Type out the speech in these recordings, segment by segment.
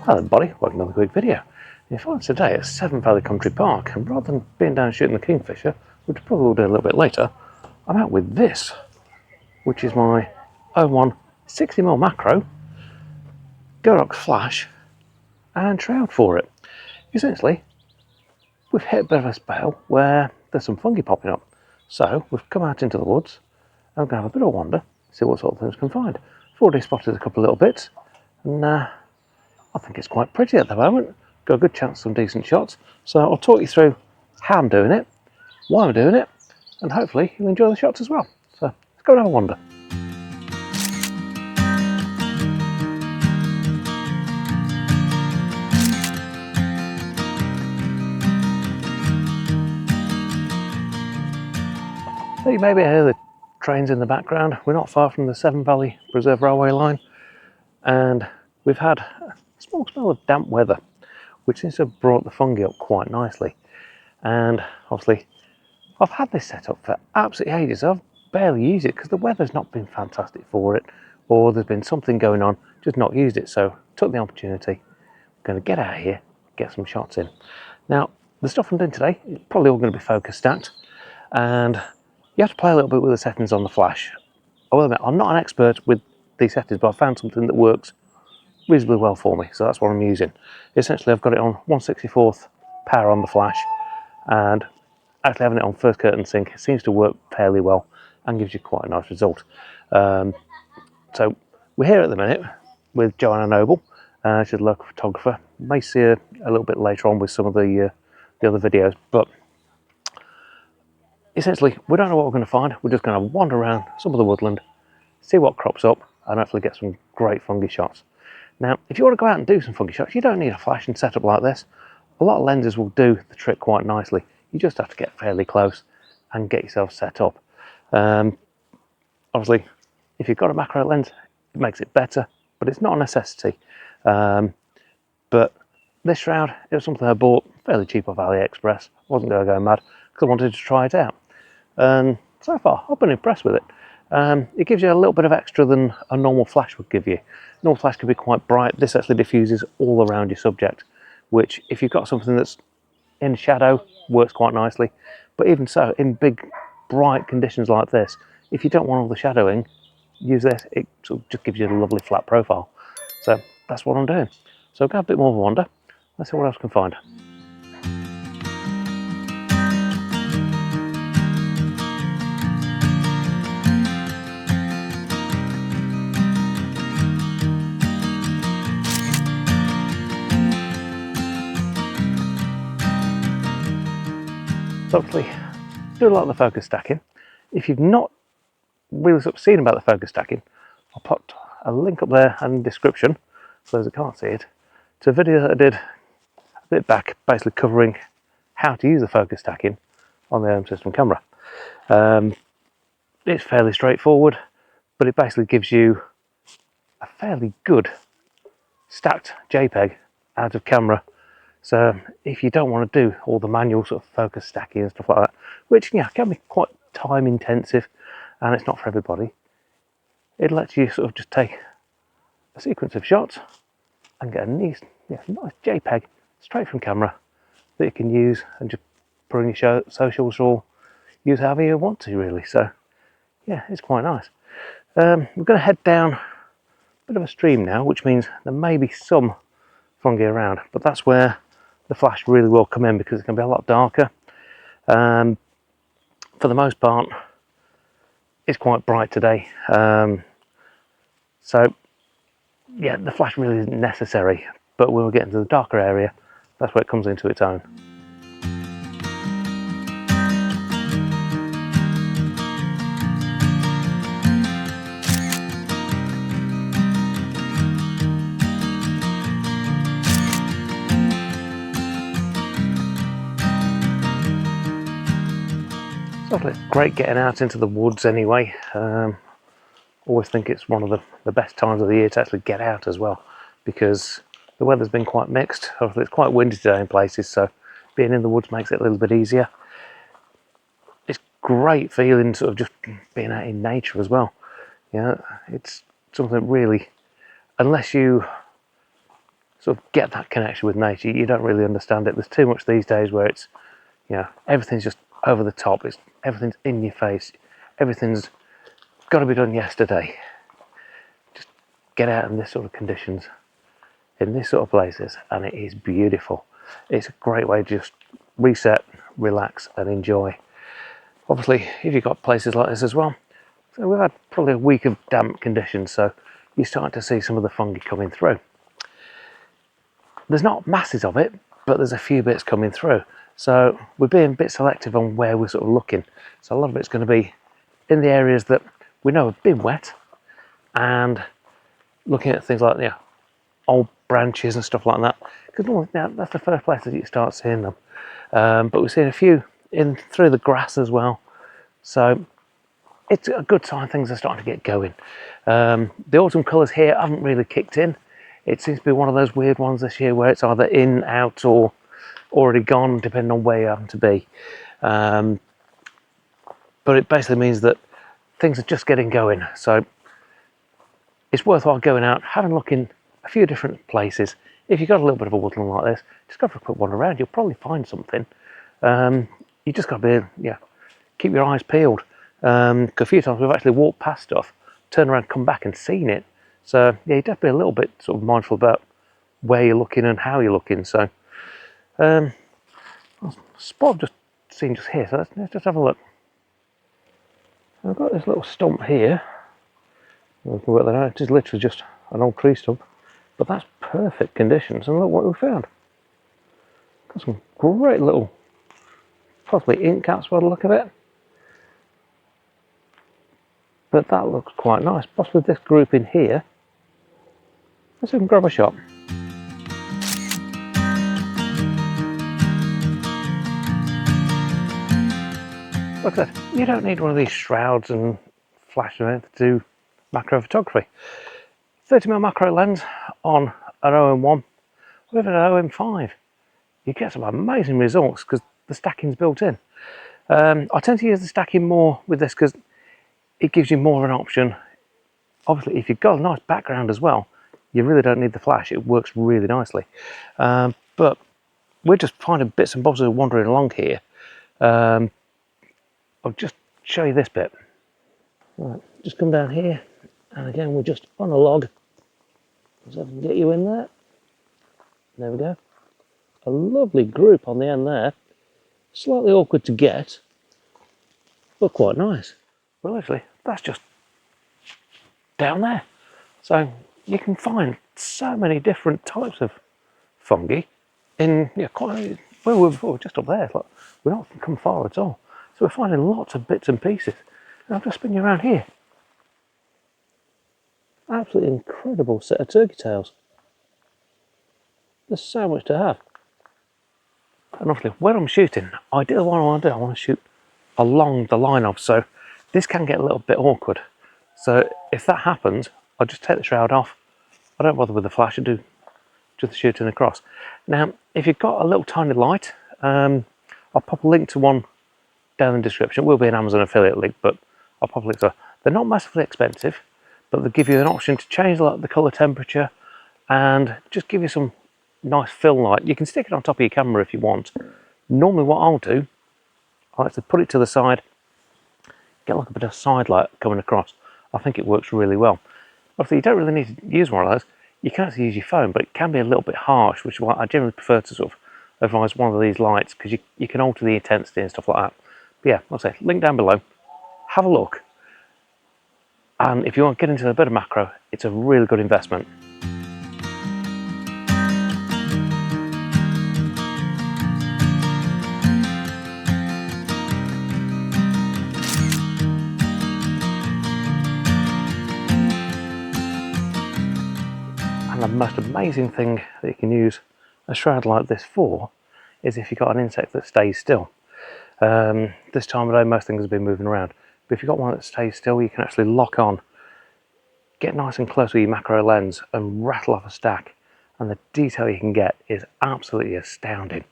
Hello everybody, welcome to another quick video. If I was today at Severn Valley Country Park, and rather than being down shooting the kingfisher, which probably will do a little bit later, I'm out with this, which is my 01 60mm macro, Godox flash and shroud for it. Essentially, we've hit a bit of a spell where there's some fungi popping up. So we've come out into the woods and we're going to have a bit of a wander, see what sort of things we can find. I've already spotted a couple of little bits, and I think it's quite pretty at the moment. Got a good chance of some decent shots. So I'll talk you through how I'm doing it, why I'm doing it, and hopefully you'll enjoy the shots as well. So let's go and have a wander. So you maybe hear the trains in the background. We're not far from the Severn Valley Preserve Railway line, and we've had a small spell of damp weather, which seems to have brought the fungi up quite nicely. And obviously I've had this set up for absolutely ages. I've barely used it because the weather's not been fantastic for it, or there's been something going on, just not used it. So took the opportunity. I'm going to get out of here, get some shots in. Now the stuff I'm doing today is probably all going to be focus stacked, and you have to play a little bit with the settings on the flash. I will admit, I'm not an expert with these settings, but I found something that works reasonably well for me, so that's what I'm using. Essentially I've got it on 1/64th power on the flash, and actually having it on first curtain sync, it seems to work fairly well and gives you quite a nice result. So we're here at the minute with Joanna Noble. She's a local photographer. You may see her a little bit later on with some of the other videos, but essentially we don't know what we're going to find. We're just going to wander around some of the woodland, see what crops up, and hopefully get some great fungi shots. Now, if you want to go out and do some fungi shots, you don't need a flash and setup like this. A lot of lenses will do the trick quite nicely. You just have to get fairly close and get yourself set up. Obviously, if you've got a macro lens, it makes it better, but it's not a necessity. But this shroud, it was something I bought fairly cheap off AliExpress. Wasn't going to go mad because I wanted to try it out. And so far, I've been impressed with it. It gives you a little bit of extra than a normal flash would give you. Normal flash can be quite bright. This actually diffuses all around your subject, which if you've got something that's in shadow, works quite nicely. But even so, in big bright conditions like this, if you don't want all the shadowing, use this. It sort of just gives you a lovely flat profile. So that's what I'm doing. So I'll go a bit more of a wander. Let's see what else I can find. So obviously, do a lot of the focus stacking. If you've not really sort of seen about the focus stacking, I'll put a link up there in the description for those that can't see it, to a video that I did a bit back, basically covering how to use the focus stacking on the Olympus system camera. It's fairly straightforward, but it basically gives you a fairly good stacked JPEG out of camera. So if you don't want to do all the manual sort of focus stacking and stuff like that, which can be quite time intensive and it's not for everybody, it lets you sort of just take a sequence of shots and get a nice JPEG straight from camera that you can use and just put on your socials or use however you want to, really. So yeah, it's quite nice. We're going to head down a bit of a stream now, which means there may be some fungi around, but that's where the flash really will come in because it can be a lot darker. For the most part, it's quite bright today. So yeah, the flash really isn't necessary, but when we get into the darker area, that's where it comes into its own. It's great getting out into the woods anyway. Always think it's one of the best times of the year to actually get out as well, because the weather's been quite mixed. Obviously it's quite windy today in places, so being in the woods makes it a little bit easier. It's great feeling sort of just being out in nature as well. It's something really, unless you sort of get that connection with nature, you don't really understand it. There's too much these days where it's, everything's just over the top. Everything's in your face. Everything's got to be done yesterday. Just get out in this sort of conditions, in this sort of places, and it is beautiful. It's a great way to just reset, relax, and enjoy. Obviously, if you've got places like this as well, so we've had probably a week of damp conditions, so you start to see some of the fungi coming through. There's not masses of it, but there's a few bits coming through. So we're being a bit selective on where we're sort of looking. So a lot of it's going to be in the areas that we know have been wet, and looking at things like old branches and stuff like that, because normally that's the first place that you start seeing them. But we're seeing a few in through the grass as well, so it's a good sign things are starting to get going. The autumn colours here haven't really kicked in. It seems to be one of those weird ones this year where it's either in, out, or already gone, depending on where you happen to be. But it basically means that things are just getting going, so it's worthwhile going out, having a look in a few different places. If you've got a little bit of a woodland like this, just go for a quick wander around. You'll probably find something. You just got to be, keep your eyes peeled. Because a few times we've actually walked past stuff, turned around, come back and seen it. So yeah, you have to be a little bit sort of mindful about where you're looking and how you're looking. So spot I've just seen just here, so let's just have a look. I've got this little stump here. We can work that out. It is literally just an old tree stump, but that's perfect conditions. And look what we found. Got some great little, possibly ink caps by the look of it. But that looks quite nice. Possibly this group in here. Let's see if we can grab a shot. Look at that. You don't need one of these shrouds and flash and anything to do macro photography. 30mm macro lens on an OM1 or even an OM5. You get some amazing results because the stacking's built in. I tend to use the stacking more with this because it gives you more of an option. Obviously, if you've got a nice background as well, you really don't need the flash. It works really nicely. But we're just finding bits and bobs of wandering along here. I'll just show you this bit. Right, just come down here, and again we're just on a log. So I can get you in there. There we go. A lovely group on the end there. Slightly awkward to get, but quite nice. Well, actually, that's just down there. So you can find so many different types of fungi in quite well, we're just up there. It's like we're not come far at all. So we're finding lots of bits and pieces. And I'll just spin you around here. Absolutely incredible set of turkey tails. There's so much to have. And obviously, when I'm shooting, ideally what I want to do, I want to shoot along the line of, so this can get a little bit awkward. So if that happens, I'll just take the shroud off. I don't bother with the flash, I do just the shooting across. Now, if you've got a little tiny light, I'll pop a link to one down in the description. It will be an Amazon affiliate link, but I'll pop a link to it. They're not massively expensive, but they give you an option to change the colour temperature and just give you some nice fill light. You can stick it on top of your camera if you want. Normally what I'll do, I like to put it to the side, get like a bit of side light coming across. I think it works really well. Obviously you don't really need to use one of those. You can actually use your phone, but it can be a little bit harsh, which is why I generally prefer to sort of advise one of these lights, because you can alter the intensity and stuff like that. But yeah, like I say, link down below, have a look. And if you want to get into a bit of macro, it's a really good investment. And the most amazing thing that you can use a shroud like this for is if you've got an insect that stays still. This time of day most things have been moving around, but if you've got one that stays still, you can actually lock on, get nice and close with your macro lens and rattle off a stack, and the detail you can get is absolutely astounding.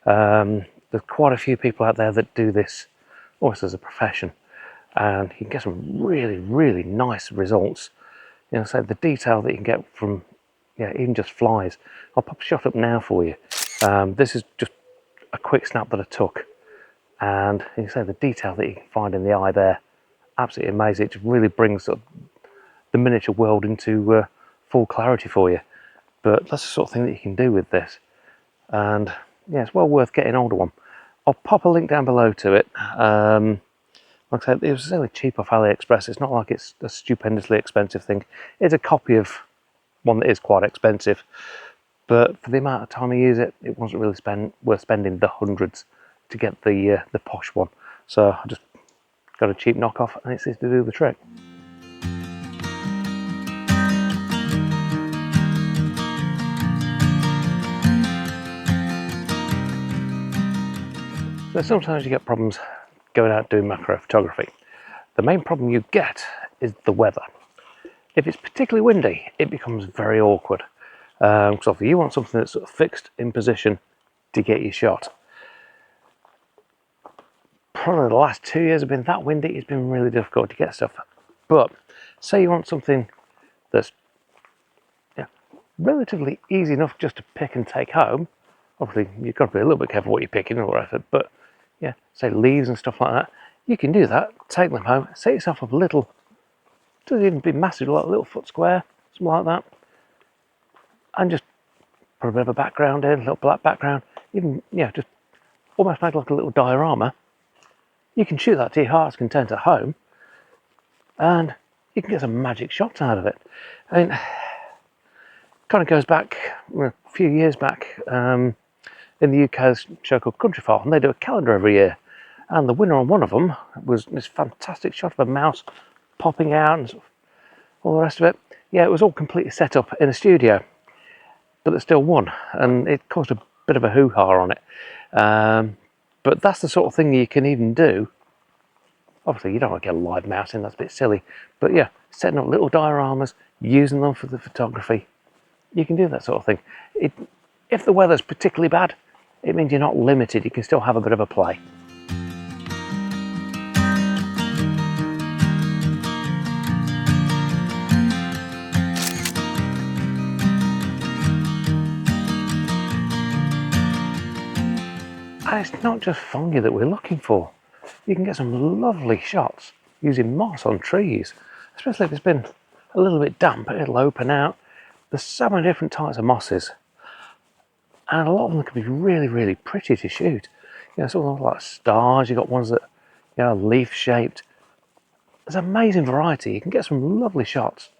There's quite a few people out there that do this almost as a profession, and you can get some really nice results. So the detail that you can get from yeah, even just flies. I'll pop a shot up now for you. This is just a quick snap that I took, and you can say the detail that you can find in the eye there, absolutely amazing. It just really brings up the miniature world into full clarity for you. But that's the sort of thing that you can do with this, and yeah, it's well worth getting hold of one. I'll pop a link down below to it. Like I said, it was really cheap off AliExpress. It's not like it's a stupendously expensive thing. It's a copy of one that is quite expensive, but for the amount of time I use it, it wasn't really worth spending the hundreds to get the posh one. So I just got a cheap knockoff, and it seems to do the trick. So sometimes you get problems going out doing macro photography. The main problem you get is the weather. If it's particularly windy, it becomes very awkward. Because obviously you want something that's sort of fixed in position to get your shot. Probably the last 2 years have been that windy, it's been really difficult to get stuff. But say you want something that's relatively easy enough just to pick and take home. Obviously you've got to be a little bit careful what you're picking or whatever, but yeah, say leaves and stuff like that, you can do that, take them home, set yourself up a little, doesn't even be massive, like a little foot square, something like that, and just put a bit of a background in, a little black background, even, yeah, just almost make like a little diorama. You can shoot that to your heart's content at home, and you can get some magic shots out of it. I mean, kind of goes back a few years back. In the UK, there's a show called Countryfile, and they do a calendar every year. And the winner on one of them was this fantastic shot of a mouse popping out and sort of all the rest of it. Yeah, it was all completely set up in a studio, but it still won, and it caused a bit of a hoo-ha on it. But that's the sort of thing you can even do. Obviously, you don't want to get a live mouse in, that's a bit silly. But yeah, setting up little dioramas, using them for the photography, you can do that sort of thing. If the weather's particularly bad, it means you're not limited, you can still have a bit of a play. And it's not just fungi that we're looking for. You can get some lovely shots using moss on trees, especially if it's been a little bit damp, it'll open out. There's so many different types of mosses, and a lot of them can be really, really pretty to shoot. You know, some of them like stars, you've got ones that, you know, are leaf shaped. There's an amazing variety, you can get some lovely shots.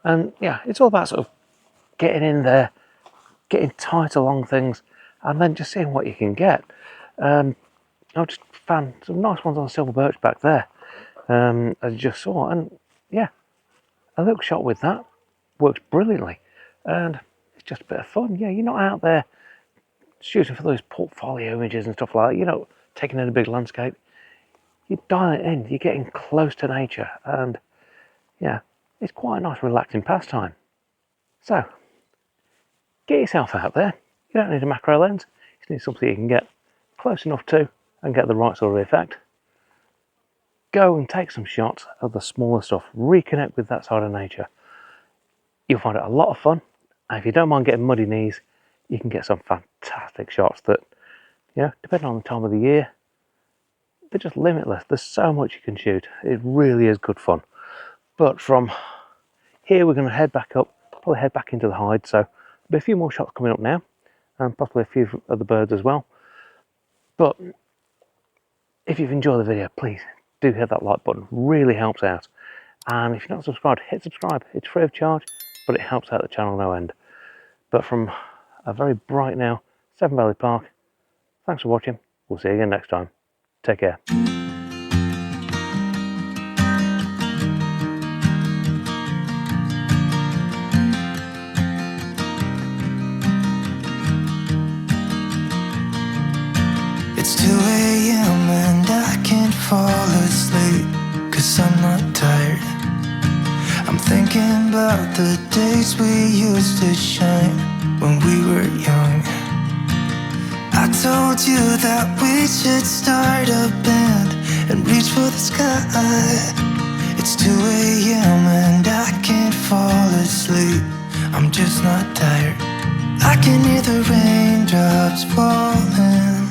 And yeah, it's all about sort of getting in there, getting tight along things, and then just seeing what you can get. I just found some nice ones on silver birch back there, as you just saw, and yeah, a little shot with that works brilliantly, and it's just a bit of fun. Yeah, you're not out there shooting for those portfolio images and stuff like that, you're not taking in a big landscape, you dial it in, you're getting close to nature, and yeah, it's quite a nice relaxing pastime. So, get yourself out there, you don't need a macro lens, you just need something you can get close enough to and get the right sort of effect. Go and take some shots of the smaller stuff, reconnect with that side of nature. You'll find it a lot of fun, and if you don't mind getting muddy knees, you can get some fantastic shots that, you know, depending on the time of the year, they're just limitless. There's so much you can shoot. It really is good fun. But from here, we're going to head back up, probably head back into the hide. So there'll be a few more shots coming up now, and possibly a few of the birds as well. But if you've enjoyed the video, please do hit that like button. Really helps out. And if you're not subscribed, hit subscribe. It's free of charge, but it helps out the channel no end. But from a very bright now Seven Valley Park, thanks for watching. We'll see you again next time. Take care. It's 2 a.m. and I can't fall asleep, 'cause I'm not tired. I'm thinking about the days we used to shine when we were young. I told you that we should start a band and reach for the sky. It's 2 a.m. and I can't fall asleep. I'm just not tired. I can hear the raindrops falling.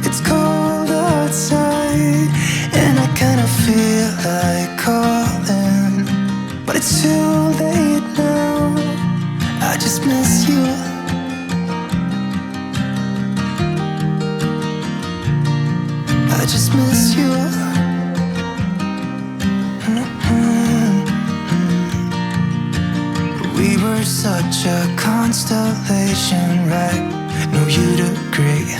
It's cold outside, and I kinda feel like calling, but it's too late now. I just miss you. I just miss you. We were such a constellation, right? No, you'd agree.